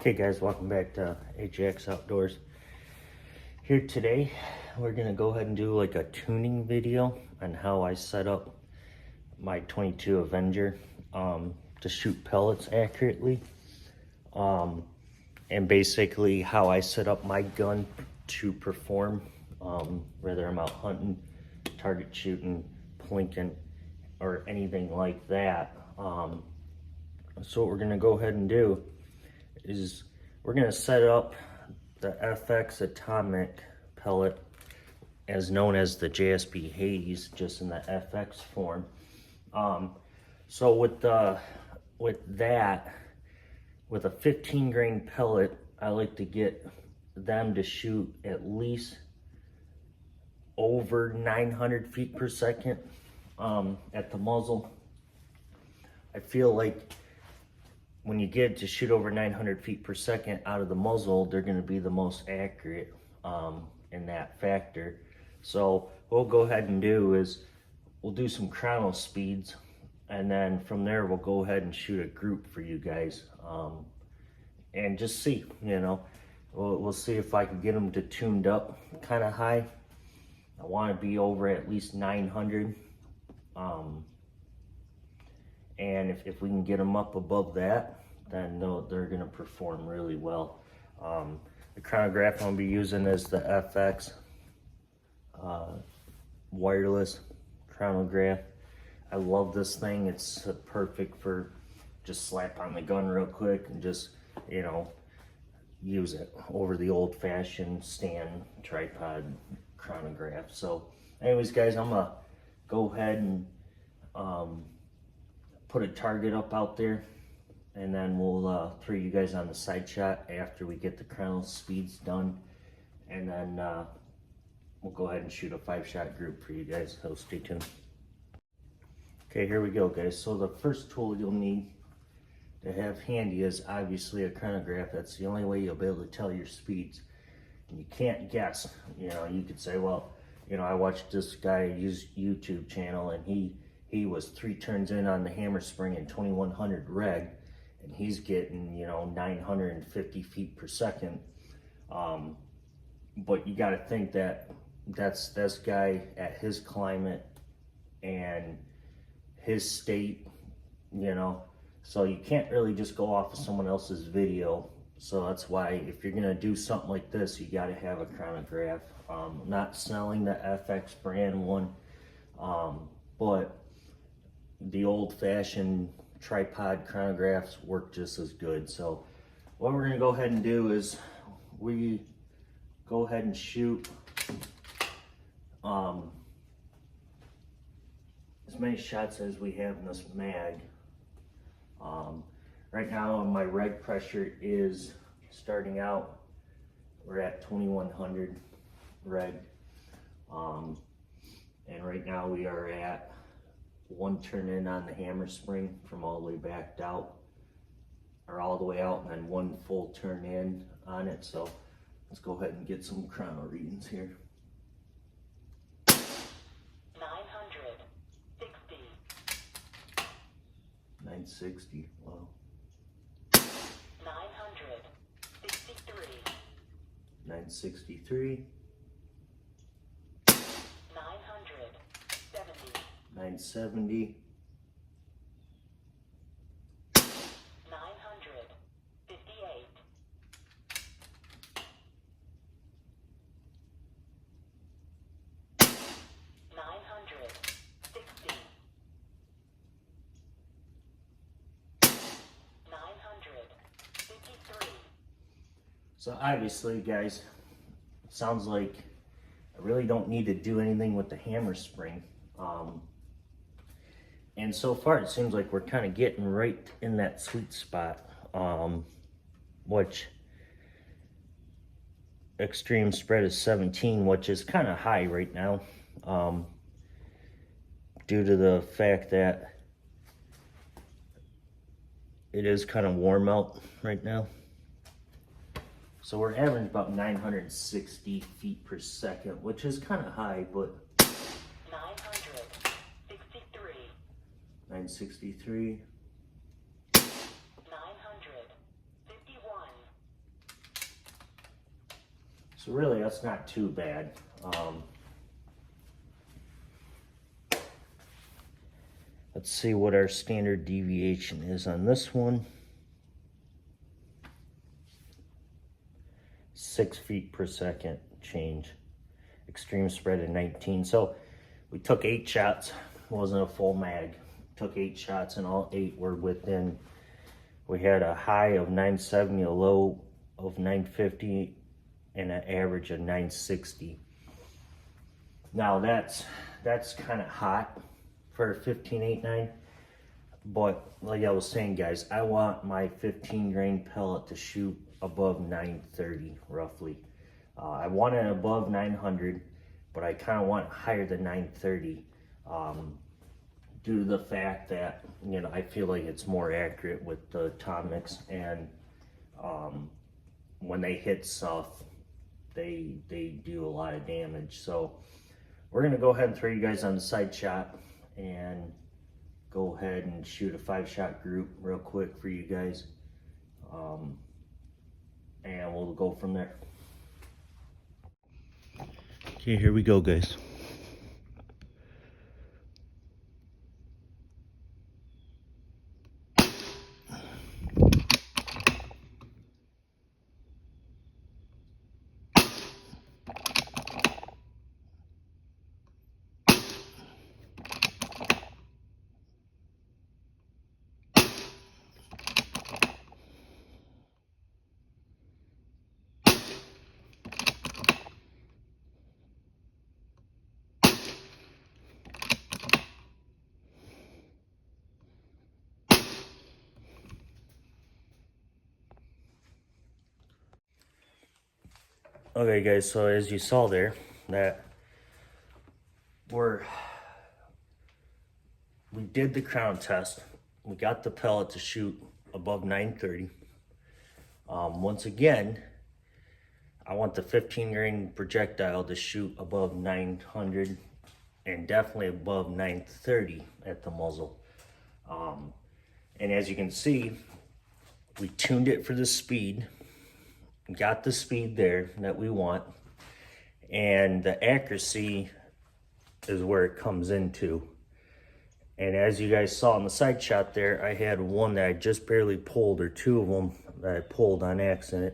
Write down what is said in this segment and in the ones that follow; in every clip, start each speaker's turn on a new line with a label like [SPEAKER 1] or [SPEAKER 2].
[SPEAKER 1] Okay guys, welcome back to AGEX'S Outdoors. Here today, we're gonna go ahead and do like a tuning video on how I set up my 22 Avenger to shoot pellets accurately. And basically how I set up my gun to perform, whether I'm out hunting, target shooting, plinking, or anything like that. So what we're gonna go ahead and do is we're gonna set up the FX Atomic pellet, as known as the JSB Haze, just in the FX form. So with a 15 grain pellet, I like to get them to shoot at least over 900 feet per second at the muzzle. I feel like when you get to shoot over 900 feet per second out of the muzzle, they're going to be the most accurate in that factor. So what we'll go ahead and do is we'll do some chrono speeds, and then from there we'll go ahead and shoot a group for you guys and just see, you know, we'll see if I can get them to tuned up kind of high. I want to be over at least 900. And if we can get them up above that, then they're going to perform really well. The chronograph I'm going to be using is the FX wireless chronograph. I love this thing. It's perfect for just slap on the gun real quick and just, you know, use it over the old-fashioned stand tripod chronograph. So anyways guys, I'm going to go ahead and put a target up out there, and then we'll throw you guys on the side shot after we get the chrono speeds done, and then we'll go ahead and shoot a 5-shot group for you guys, so stay tuned. Okay, here we go guys. So the first tool you'll need to have handy is obviously a chronograph. That's the only way you'll be able to tell your speeds, and you can't guess. You know, you could say, well, you know, I watched this guy use YouTube channel, and he was 3 turns in on the hammer spring in 2100 reg, and he's getting, you know, 950 feet per second. But you got to think that that's this guy at his climate and his state, you know, so you can't really just go off of someone else's video. So that's why if you're gonna do something like this, you got to have a chronograph. I'm not selling the FX brand one, but the old-fashioned tripod chronographs work just as good. So what we're gonna go ahead and do is we go ahead and shoot as many shots as we have in this mag. Right now my reg pressure is starting out, we're at 2100 reg, and right now we are at 1 turn in on the hammer spring from all the way backed out, or all the way out, and then 1 full turn in on it. So let's go ahead and get some chrono readings here.
[SPEAKER 2] 960.
[SPEAKER 1] 960, wow.
[SPEAKER 2] 963.
[SPEAKER 1] 963.
[SPEAKER 2] 970.
[SPEAKER 1] 970.
[SPEAKER 2] 958. 960. 953.
[SPEAKER 1] So obviously guys, it sounds like I really don't need to do anything with the hammer spring. And so far it seems like we're kind of getting right in that sweet spot, which extreme spread is 17, which is kind of high right now, due to the fact that it is kind of warm out right now. So we're averaging about 960 feet per second, which is kind of high, but
[SPEAKER 2] 963.
[SPEAKER 1] 963.
[SPEAKER 2] 951.
[SPEAKER 1] So really, that's not too bad. Let's see what our standard deviation is on this one. 6 feet per second change. Extreme spread at 19. So we took 8 shots. Wasn't a full mag. Took 8 shots and all 8 were within. We had a high of 970, a low of 950, and an average of 960. Now that's kind of hot for a 15.89, but like I was saying, guys, I want my 15 grain pellet to shoot above 930 roughly. I want it above 900, but I kind of want it higher than 930 due to the fact that, you know, I feel like it's more accurate with the atomics, and when they hit stuff, they do a lot of damage. So we're gonna go ahead and throw you guys on the side shot and go ahead and shoot a 5-shot group real quick for you guys, and we'll go from there. Okay, here we go, guys. Okay guys, so as you saw there, that we did the crown test. We got the pellet to shoot above 930. Once again, I want the 15 grain projectile to shoot above 900 and definitely above 930 at the muzzle. And as you can see, we tuned it for the speed. Got the speed there that we want, and the accuracy is where it comes into. And as you guys saw in the side shot there, I had one that I just barely pulled, or 2 of them that I pulled on accident,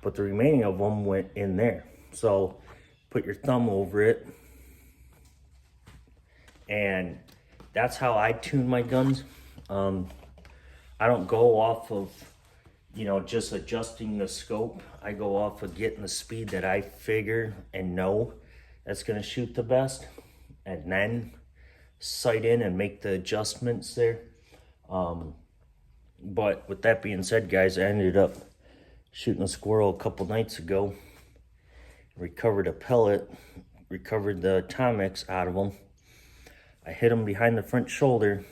[SPEAKER 1] but the remaining of them went in there. So put your thumb over it, and that's how I tune my guns. I don't go off of, you know, just adjusting the scope. I go off of getting the speed that I figure and know that's gonna shoot the best, and then sight in and make the adjustments there. But with that being said, guys, I ended up shooting a squirrel a couple nights ago. Recovered a pellet, recovered the atomics out of him. I hit him behind the front shoulder,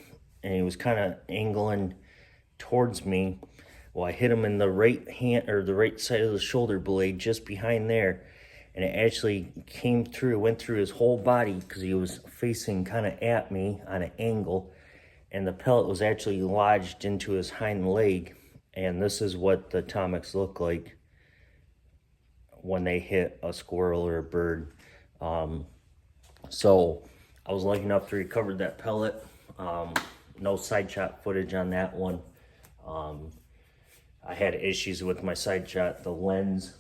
[SPEAKER 1] and he was kind of angling towards me. Well, I hit him in the right hand, or the right side of the shoulder blade, just behind there, and it actually came through, went through his whole body because he was facing kind of at me on an angle, and the pellet was actually lodged into his hind leg. And this is what the atomics look like when they hit a squirrel or a bird. So I was lucky enough to recover that pellet. No side shot footage on that one. I had issues with my side shot. The lens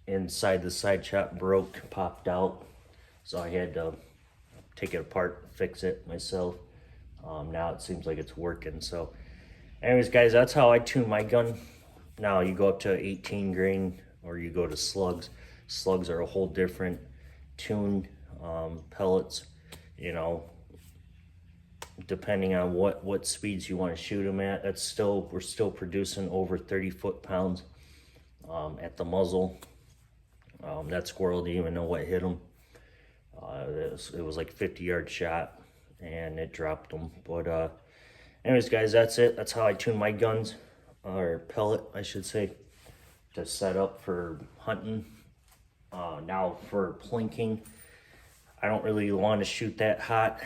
[SPEAKER 1] inside the side shot broke, popped out. So I had to take it apart, fix it myself. Now it seems like it's working. So anyways, guys, that's how I tune my gun. Now you go up to 18 grain or you go to slugs. Slugs are a whole different tune. Pellets, you know, depending on what speeds you want to shoot them at. We're still producing over 30 foot-pounds at the muzzle. That squirrel didn't even know what hit him. It was like 50-yard shot, and it dropped him. But anyways, guys, that's it. That's how I tune my guns, or pellet, I should say, to set up for hunting. Now for plinking, I don't really want to shoot that hot.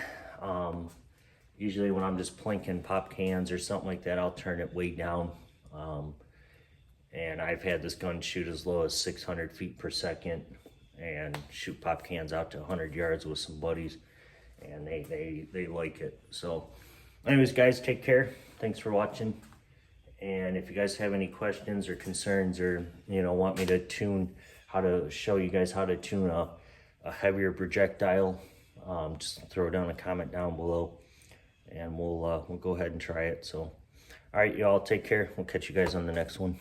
[SPEAKER 1] Usually when I'm just plinking pop cans or something like that, I'll turn it way down. And And I've had this gun shoot as low as 600 feet per second and shoot pop cans out to 100 yards with some buddies, and they like it. So anyways, guys, take care. Thanks for watching. And if you guys have any questions or concerns, or want me to show you guys how to tune a heavier projectile, just throw down a comment down below, and we'll go ahead and try it. So all right, y'all, take care. We'll catch you guys on the next one.